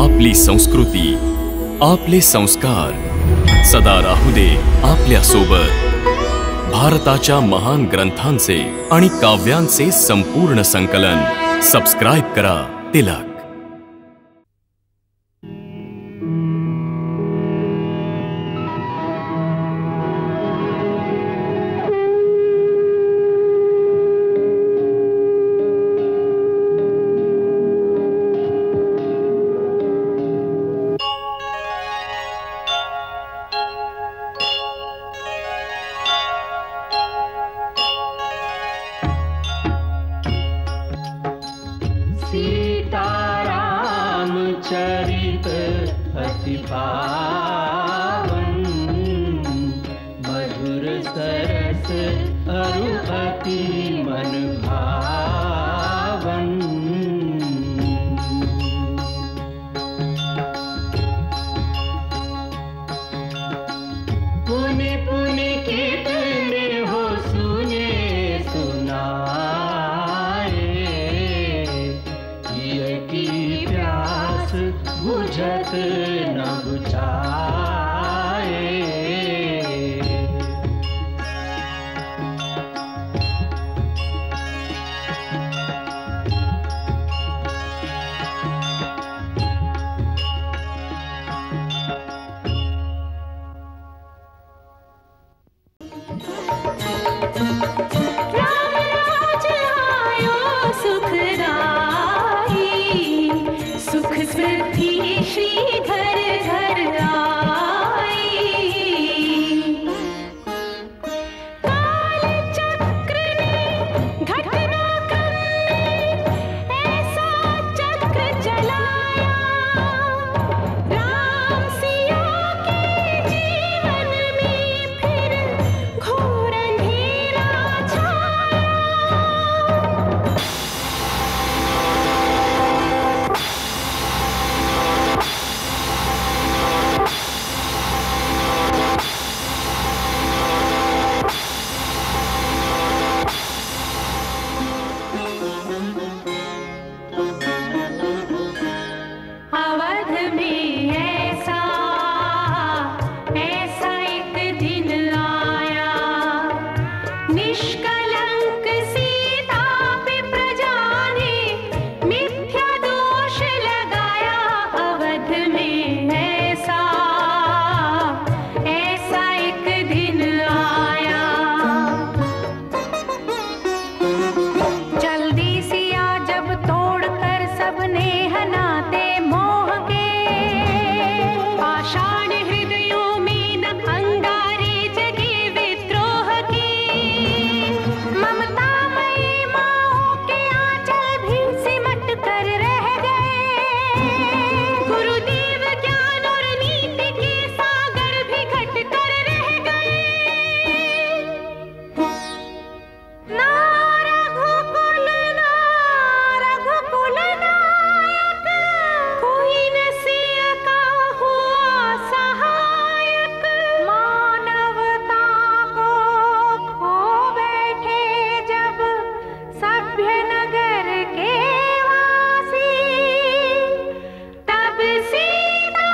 आपली संस्कृती, आपले संस्कार सदा राहू दे आपल्या सोबत। भारताच्या महान ग्रंथांचे आणि काव्यांचे संपूर्ण संकलन सबस्क्राइब करा तिलक। सीताराम चरित अति पावन, मधुर सरस अरु अति मन भावन। पुनि पुनि कितने हो सुने सुनाए, की प्यास बुझत न बुझाए। राम राज आयो सुखदाई, सुख समृद्धि श्री घर घर आई। काल चक्र ने घटना करने ऐसा चक्र चलाया, राम सिया के जीवन में फिर घोर अंधेरा छाया। अवध में ऐसा ऐसा एक दिन आया, निष्कलंक सीता पे प्रजा ने मिथ्या दोष लगाया। अवध में ऐसा ऐसा एक दिन आया, जल्दी सिया जब तोड़कर सबने हनाते मोह के, आषाढ़ हृदयों में न अंगारे जगे विद्रोह की। ममतामयी माओं के आंचल भी सिमट कर रह गए, गुरुदेव ज्ञान और नीति के सागर भी घट कर रह गए। ना रघुकुल नायक, कोई न सिया का हुआ सहायक। मानवता को खो बैठे जब सभ्य नगर के वासी, तब सीता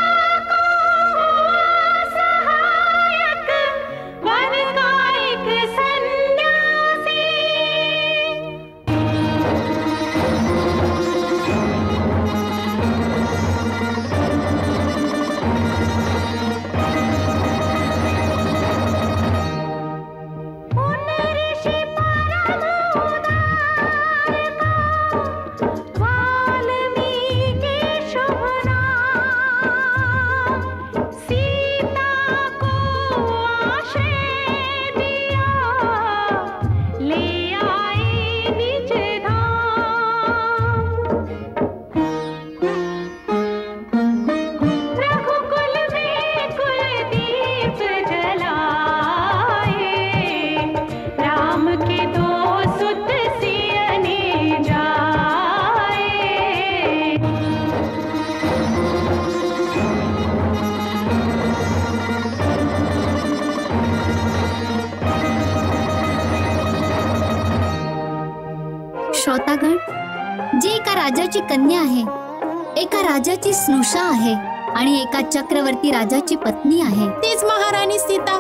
को हुआ सहायक वन का एक सन्यासी। उन ऋषि परम उदार का वाल्मीकि शुभ नाम, सीता को आश्रय दिया, ले आए निज धाम। रघुकुल में कुलदीप जलाए, राम के दो सुत सियने जाए। श्रोतागण, जी एका राजाची कन्या आहे एका राजाची स्नुषा आहे आणि एका चक्रवर्ती राजाची पत्नी आहे. तीच महाराणी सीता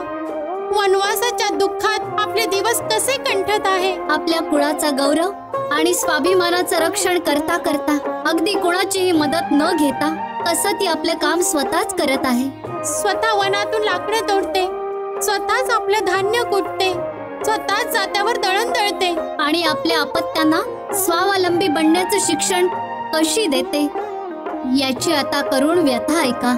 वनवासाच्या दुःखात आपले दिवस कसे कंठत आहे. आपल्या कुळाचा गौरव आणि स्वाभिमानाचं रक्षण करता करता अगदी कुणाचीही मदत न घेता असं ती आपले काम स्वतःच करत आहे. स्वतः वनातून लाकडे तोडते, स्वतःच आपले धान्य कुटते, स्वतःच जात्यावर दळण दळते आणि आपल्या अपत्यांना स्वावलंबी बनण्याचं शिक्षण कशी देते याची आता करुण व्यथा ऐका.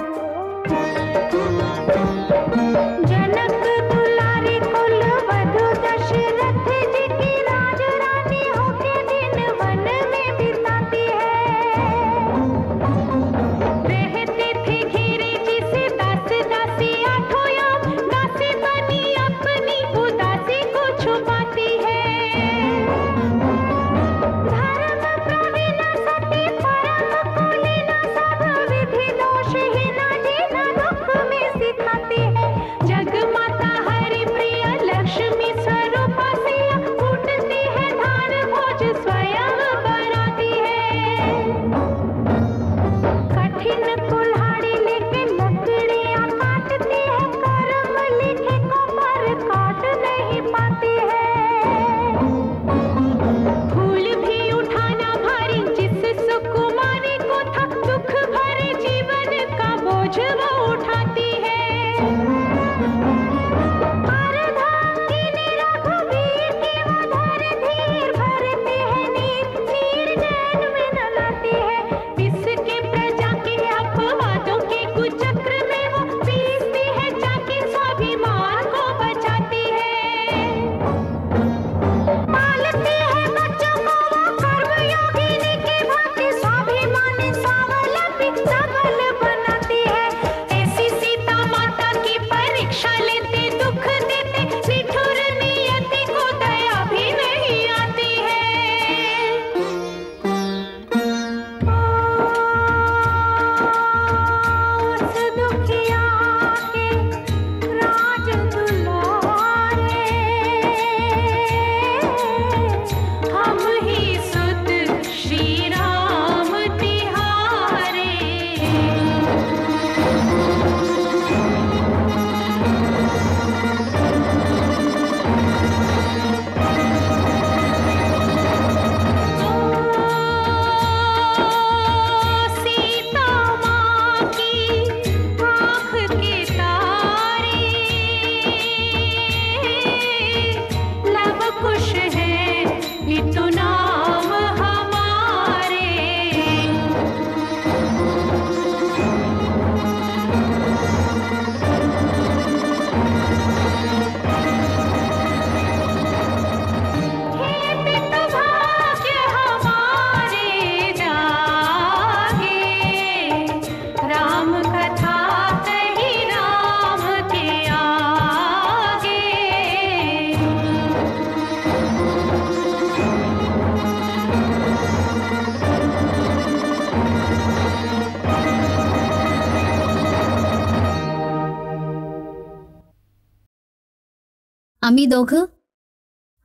आम्ही दोघं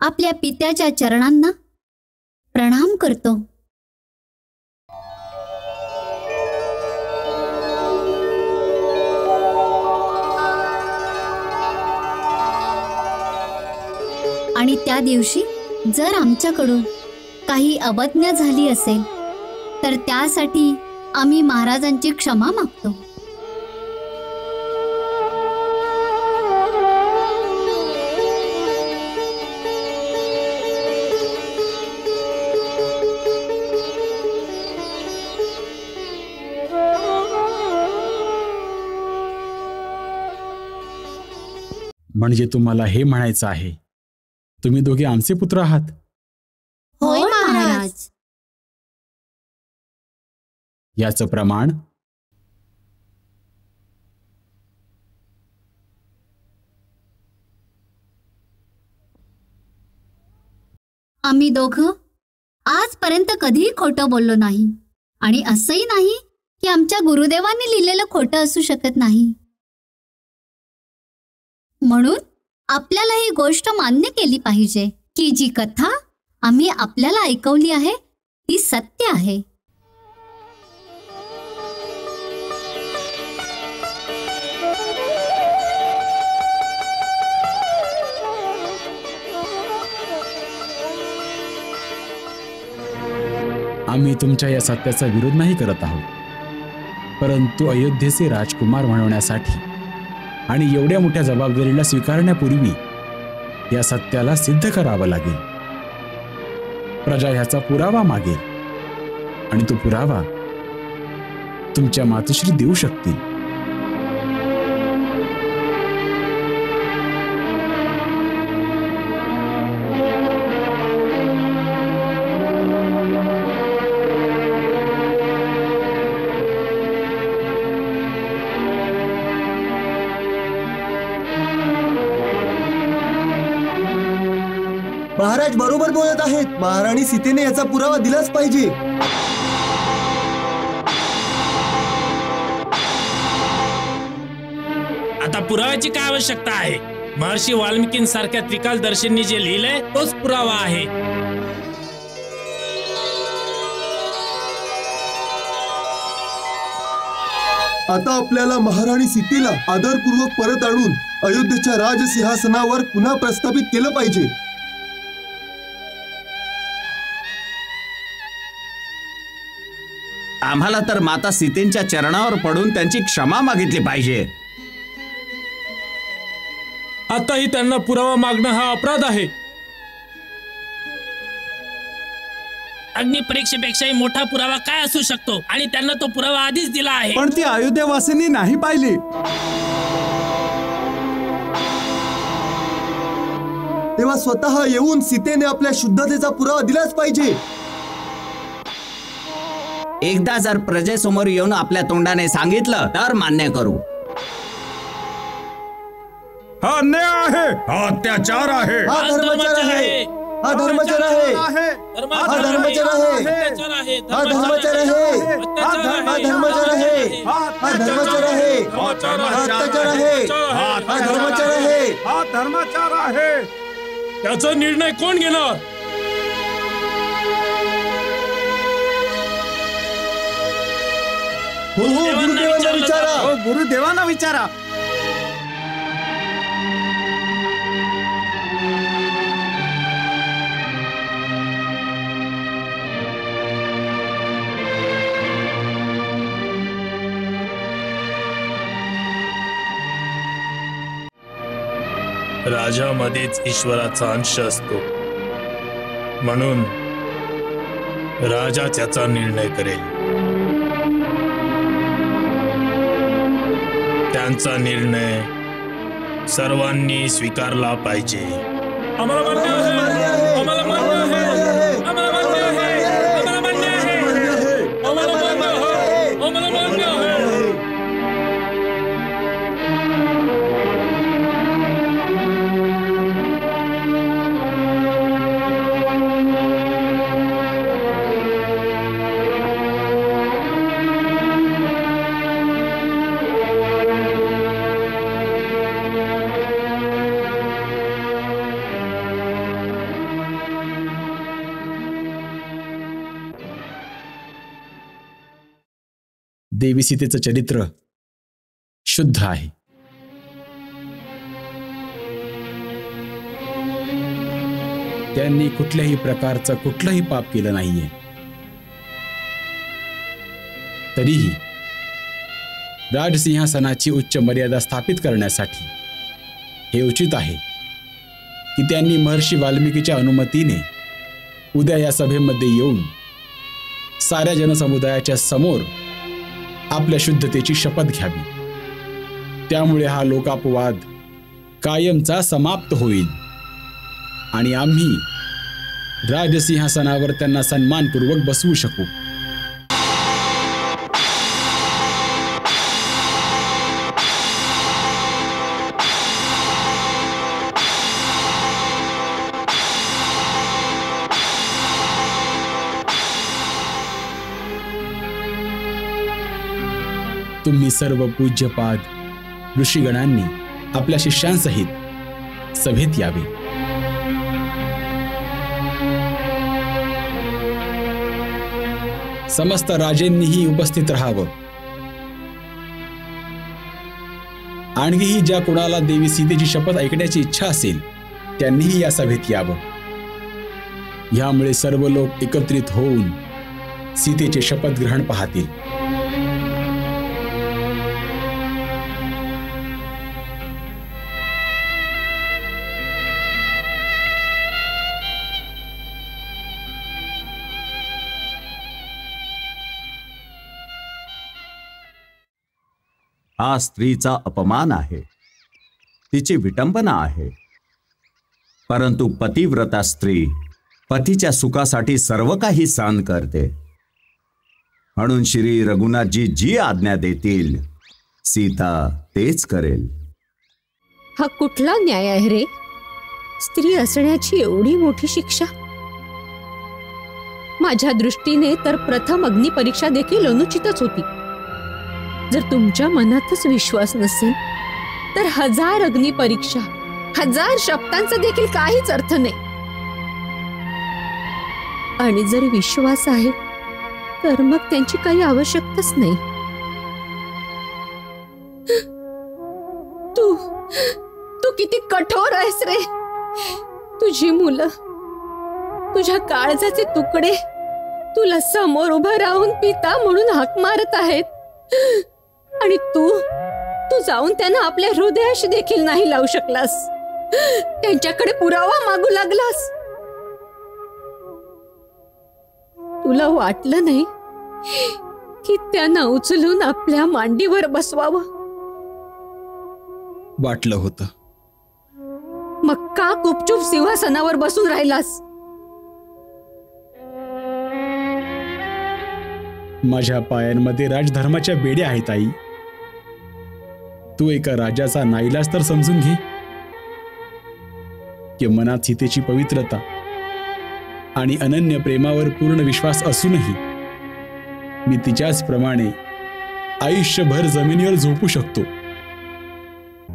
आपल्या पित्याच्या चरणांना प्रणाम करतो. आणि त्या दिवशी जर आमच्याकडून काही अवज्ञा झाली असेल तर त्यासाठी आम्ही महाराजांची क्षमा मागतो. म्हणजे तुम्हाला हे म्हणायचं आहे तुम्ही दोघे आमचे पुत्र आहात? होय महाराज. याचं प्रमाण आम्ही दोघं आजपर्यंत कधीही खोटं बोललो नाही आणि असंही नाही की आमच्या गुरुदेवांनी लिहिलेलं खोटं असू शकत नाही. म्हणून आपल्याला ही गोष्ट मान्य केली पाहिजे की जी कथा आम्ही आपल्याला ऐकवली आहे ती सत्य आहे. आम्ही तुमच्या या सत्याचा विरोध नाही करत आहोत, परंतु अयोध्येचे राजकुमार म्हणवण्यासाठी आणि एवढ्या मोठ्या जबाबदारीला स्वीकारण्यापूर्वी या सत्याला सिद्ध करावं लागेल. प्रजा ह्याचा पुरावा मागेल आणि तो पुरावा तुमच्या मातोश्री देऊ शकतील. महाराज बरोबर बोलत आहेत. महाराणी सीतेने याचा पुरावा दिलाच पाहिजे. आता पुराव्याची काय आवश्यकता आहे? महर्षी वाल्मिकींसारख्या त्रिकालदर्शींनी जे लिहिलंय तोच पुरावा आहे. आता आपल्याला महाराणी सीतेला आदरपूर्वक परत आणून अयोध्येच्या राजसिंहासनावर पुन्हा प्रस्थापित केलं पाहिजे. आम्हाला तर माता सीतेंच्या चरणावर पडून त्यांची क्षमा मागितली पाहिजे. आताही त्यांना पुरावा मागणं हा अपराध आहे. अग्निपरीक्षेपेक्षाही मोठा पुरावा काय असू शकतो? आणि त्यांना तो पुरावा आधीच दिला आहे. पण ती अयोध्येवासींनी नाही पाहिली. तेव्हा स्वतः येऊन सीतेने आपल्या शुद्धतेचा पुरावा दिलाच पाहिजे. एकदा जर प्रजेसमोर येऊन आपल्या तोंडाने सांगितलं तर मान्य करू. हा अन्याय आहे, हा अत्याचार आहे, हा धर्माचार आहे, हा धर्माचार आहे, हा धर्माचार आहे, हा धर्माचार आहे, हा धर्माचार आहे, हा धर्माचार आहे, हा अत्याचार आहे, हा धर्माचार आहे, हा धर्माचार आहे. त्याचा निर्णय कोण घेणार? हो गुरुदेवांना विचारा. हो गुरुदेवांना विचारा. राजामध्येच ईश्वराचा अंश असतो, म्हणून राजा त्याचा निर्णय करेल. त्यांचा निर्णय सर्वांनी स्वीकारला पाहिजे. आम्हाला मान्य आहे, आम्हाला मान्य आहे, आम्हाला मान्य आहे, आम्हाला मान्य आहे, आम्हाला मान्य आहे, आम्हाला मान्य आहे. देवी सीतेचं चरित्र शुद्ध आहे. त्यांनी कुठल्याही प्रकारचं कुठलंही पाप केलं नाहीये. तरीही राजसिंहासनाची उच्च मर्यादा स्थापित करण्यासाठी हे उचित आहे की त्यांनी महर्षी वाल्मिकीच्या अनुमतीने उद्या या सभेमध्ये येऊन साऱ्या जनसमुदायाच्या समोर आपल्या शुद्धतेची शपथ घ्यावी. त्यामुळे हा लोकापवाद कायमचा समाप्त होईल आणि आम्ही राजसिंहासनावर त्यांना सन्मानपूर्वक बसवू शकू. तुम्ही सर्व पूज्यपाद ऋषीगणांनी आपल्या शिष्यांसहित सभेत यावे. समस्त राजेंनीही उपस्थित राहावं. आणखीही ज्या कोणाला देवी सीतेची शपथ ऐकण्याची इच्छा असेल त्यांनीही या सभेत यावं. यामुळे सर्व लोक एकत्रित होऊन सीतेचे शपथ ग्रहण पाहतील. हा स्त्रीचा अपमान आहे, तिची विटंबना आहे. परंतु पतिव्रता स्त्री पतीच्या सुखासाठी सर्व काही सहन करते. म्हणून श्री रघुनाथजी जी आज्ञा देतील सीता तेच करेल. हा कुठला न्याय आहे रे? स्त्री असण्याची एवढी मोठी शिक्षा. माझ्या दृष्टीने तर प्रथम अग्निपरीक्षा देखील अनुचितच होती. जर तुमच्या मनातच विश्वास नसेल तर 1000 अग्निपरीक्षा, 1000 शब्दांचा देखील काहीच अर्थ नाही. आणि जर विश्वास आहे तर मग त्यांची काही आवश्यकताच नाही. तू किती कठोर आहेस रे. तुझी मुलं, तुझ्या काळजाचे तुकडे तुला समोर उभं राहून पिता म्हणून हाक मारत आहेत. आणि तू जाऊन त्यांना आपल्या हृदयाशी देखील नाही लावू शकलास. त्यांच्याकडे पुरावा मागू लागलास. तुला वाटलं नाही की त्यांना उचलून आपल्या मांडीवर बसवावं? वाटलं होतं. मग का गुपचूप सिंहासनावर बसून राहिलास? माझ्या पायांमध्ये राजधर्माच्या बेड्या आहेत आई. तू एका राजाचा नाईलाज तर समजून घे की मनात सीतेची पवित्रता आणि अनन्य प्रेमावर पूर्ण विश्वास असूनही मी तिच्याच प्रमाणे आयुष्यभर जमिनीवर झोपू शकतो.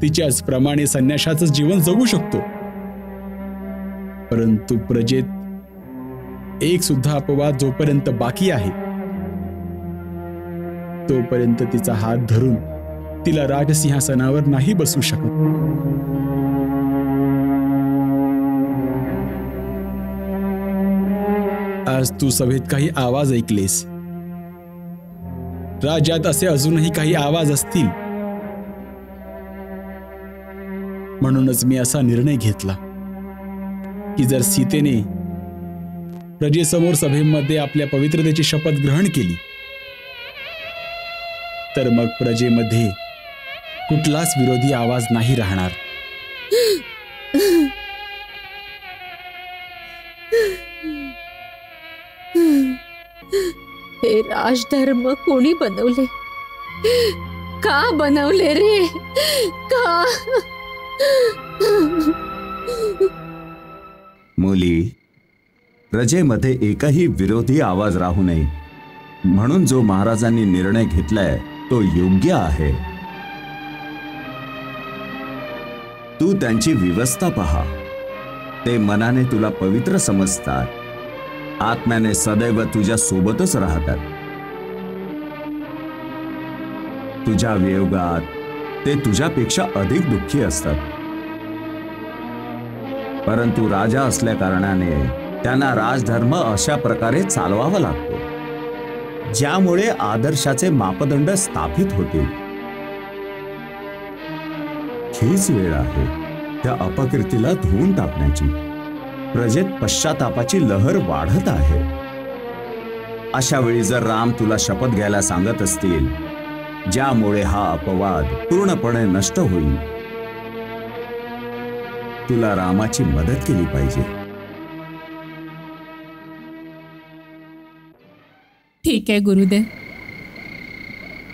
तिच्याच प्रमाणे संन्याशाचं जीवन जगू शकतो. परंतु प्रजेत एक सुद्धा अपवाद जोपर्यंत बाकी आहे तोपर्यंत तिचा हात धरून तिला राजसिंहासनावर नाही बसू शकत. आज तू सभेत काही आवाज ऐकलेस. राज्यात असे अजूनही काही आवाज असतील. म्हणूनच मी असा निर्णय घेतला की जर सीतेने प्रजेसमोर सभेमध्ये आपल्या पवित्रतेची शपथ ग्रहण केली तर मग प्रजेमध्ये कुठलाच विरोधी आवाज नाही राहणार. हे राजधर्म कोणी बनवले? का बनवले रे? का? मुली, प्रजेमध्ये एकही विरोधी आवाज राहू नये म्हणून जो महाराजांनी निर्णय घेतलाय तो योग्य आहे. तू त्यांची व्यवस्था पहा. ते मनाने तुला पवित्र समजतात, आत्म्याने सदैव तुझ्या सोबतच राहतात. तुझ्या वियोगात ते तुझ्यापेक्षा अधिक दुःखी असतात. परंतु राजा असल्या कारणाने त्यांना राजधर्म अशा प्रकारे चालवावा लागतो ज्यामुळे आदर्शाचे मापदंड स्थापित होतील. हीच वेळ आहे त्या अपकृतीला धुवून टाकण्याची. प्रजेत पश्चातापाची लहर वाढत आहे. अशा वेळी जर राम तुला शपथ घ्यायला सांगत असतील ज्यामुळे हा अपवाद पूर्णपणे नष्ट होईल, तुला रामाची मदत केली पाहिजे. ठीक आहे गुरुदेव,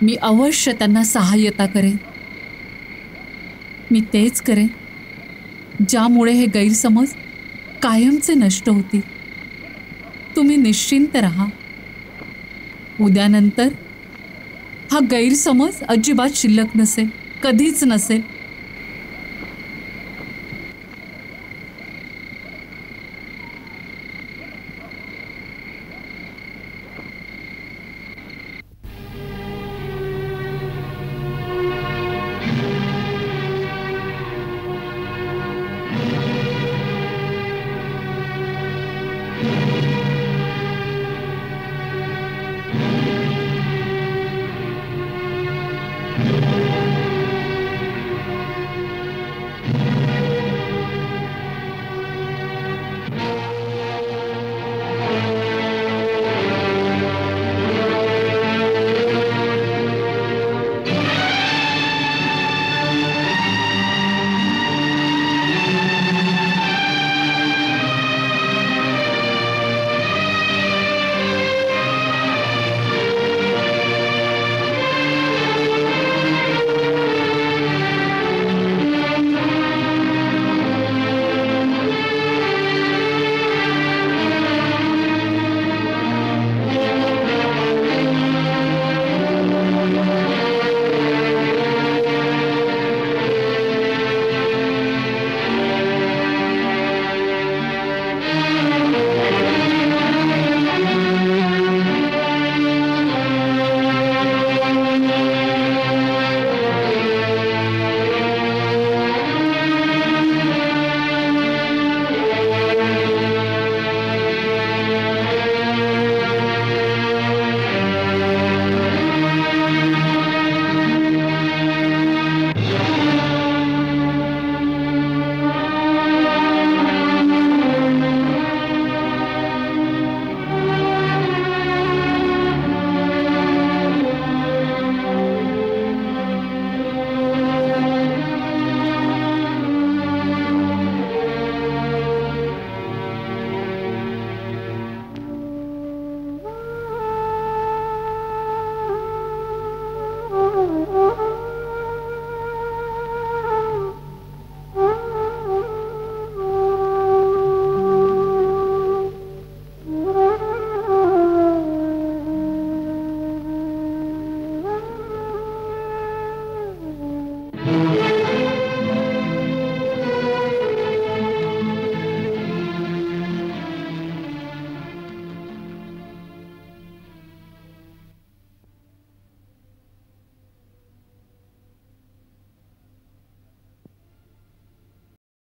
मी अवश्य त्यांना सहाय्यता करेन. मी तेच करेन ज्यामुळे हे गैरसमज कायमचे नष्ट होतील. तुम्ही निश्चिंत राहा. उद्यानंतर हा गैरसमज अजिबात शिल्लक नसेल, कधीच नसेल.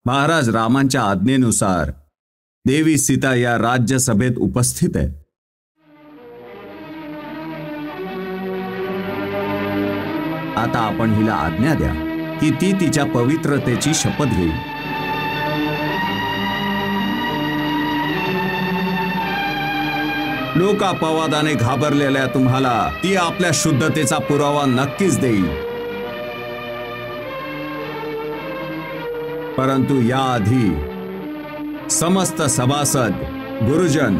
महाराज रामांच्या आज्ञेनुसार देवी सीता या राज्यसभेत उपस्थित आहे. आता आपण हिला आज्ञा द्या की ती तिच्या पवित्रतेची शपथ घेईल. लोकापवादाने घाबरलेल्या तुम्हाला ती आपल्या शुद्धतेचा पुरावा नक्कीच देईल. परंतु याआधी समस्त सभासद, गुरुजन,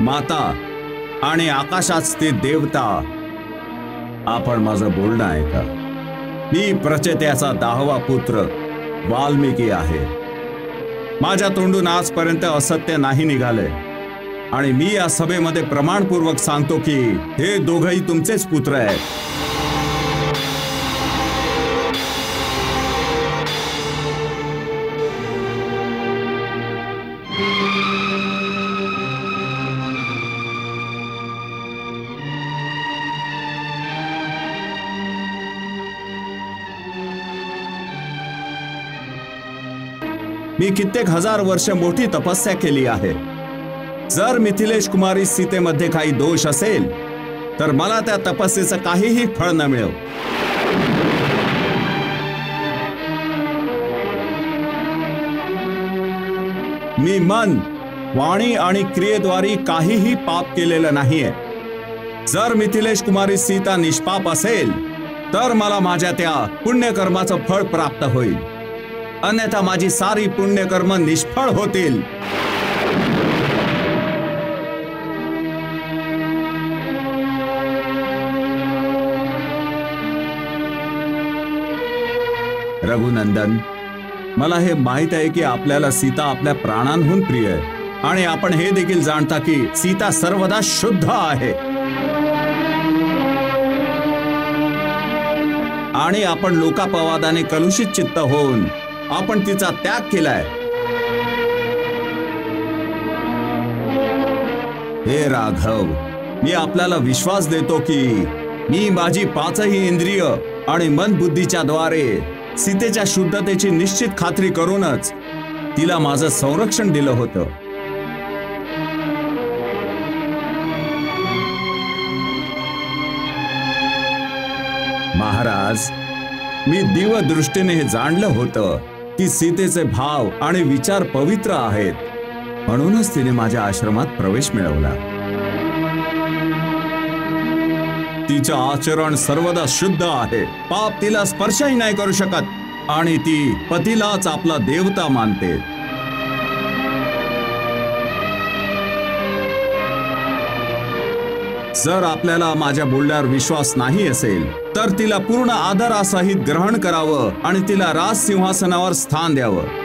माता आणि आकाशात स्थित देवता, आपण माझं बोलणं ऐका. मी प्रचेत्याचा 10वा पुत्र वाल्मिकी आहे. माझ्या तोंडून आजपर्यंत असत्य नाही निघाले आणि मी या सभेमध्ये प्रमाणपूर्वक सांगतो की हे दोघंही तुमचेच पुत्र आहेत. मी कित्येक हजार वर्ष मोठी तपस्या केली आहे. जर मिथिलेश कुमारी सीतेमध्ये काही दोष असेल तर मला त्या तपस्येचं काहीही फळ न मिळो. मी मन, वाणी आणि क्रियेद्वारे काहीही पाप केलेलं नाहीये. जर मिथिलेश कुमारी सीता निष्पाप असेल तर मला माझ्या त्या पुण्यकर्माचं फळ प्राप्त होईल, अन्यथा माझी सारी पुण्यकर्म निष्फळ होतील. रघुनंदन, मला हे माहित आहे की आपल्याला सीता आपल्या प्राणांहून प्रिय आहे आणि आपण हे देखील जाणता की सीता सर्वदा शुद्ध आहे आणि आपण लोकापवादाने कलुषित चित्त होऊन आपण तिचा त्याग केलाय. हे राघव, मी आपल्याला विश्वास देतो की मी माझी 5ही इंद्रिय आणि मन बुद्धीच्या द्वारे सीतेच्या शुद्धतेची निश्चित खात्री करूनच तिला माझं संरक्षण दिलं होतं. महाराज, मी दिव्यदृष्टीने हे जाणलं होतं की सीतेचे भाव आणि विचार पवित्र आहेत, म्हणूनच तिने माझ्या आश्रमात प्रवेश मिळवला. तिचं आचरण सर्वदा शुद्ध आहे, पाप तिला स्पर्शही नाही करू शकत आणि ती पतीलाच आपला देवता मानते. जर आपल्याला माझ्या बोलण्यावर विश्वास नाही असेल तर तिला पूर्ण आदरासहित ग्रहण करावं आणि तिला राजसिंहासनावर स्थान द्यावं.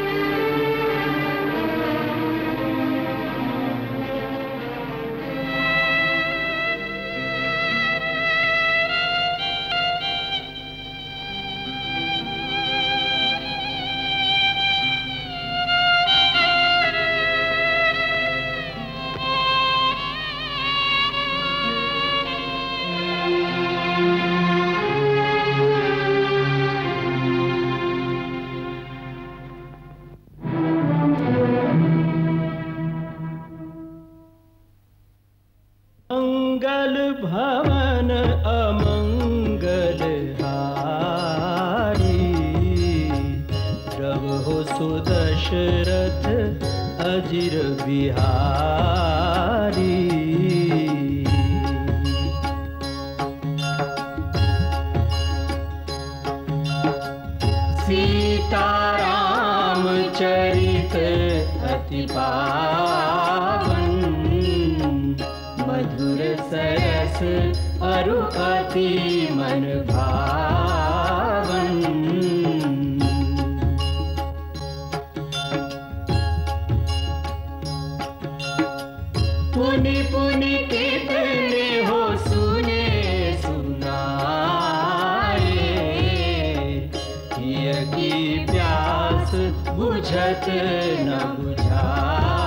मंगल भवन अमंगल हारी, रहो सुदशरथ अजिर बिहारी. सीताराम चरित अति पावन, मधुर सरस अरु अति मन भावन. पुनि पुनि कितने हो सुने सुनाए, किया की प्यास बुझत न बुझाए.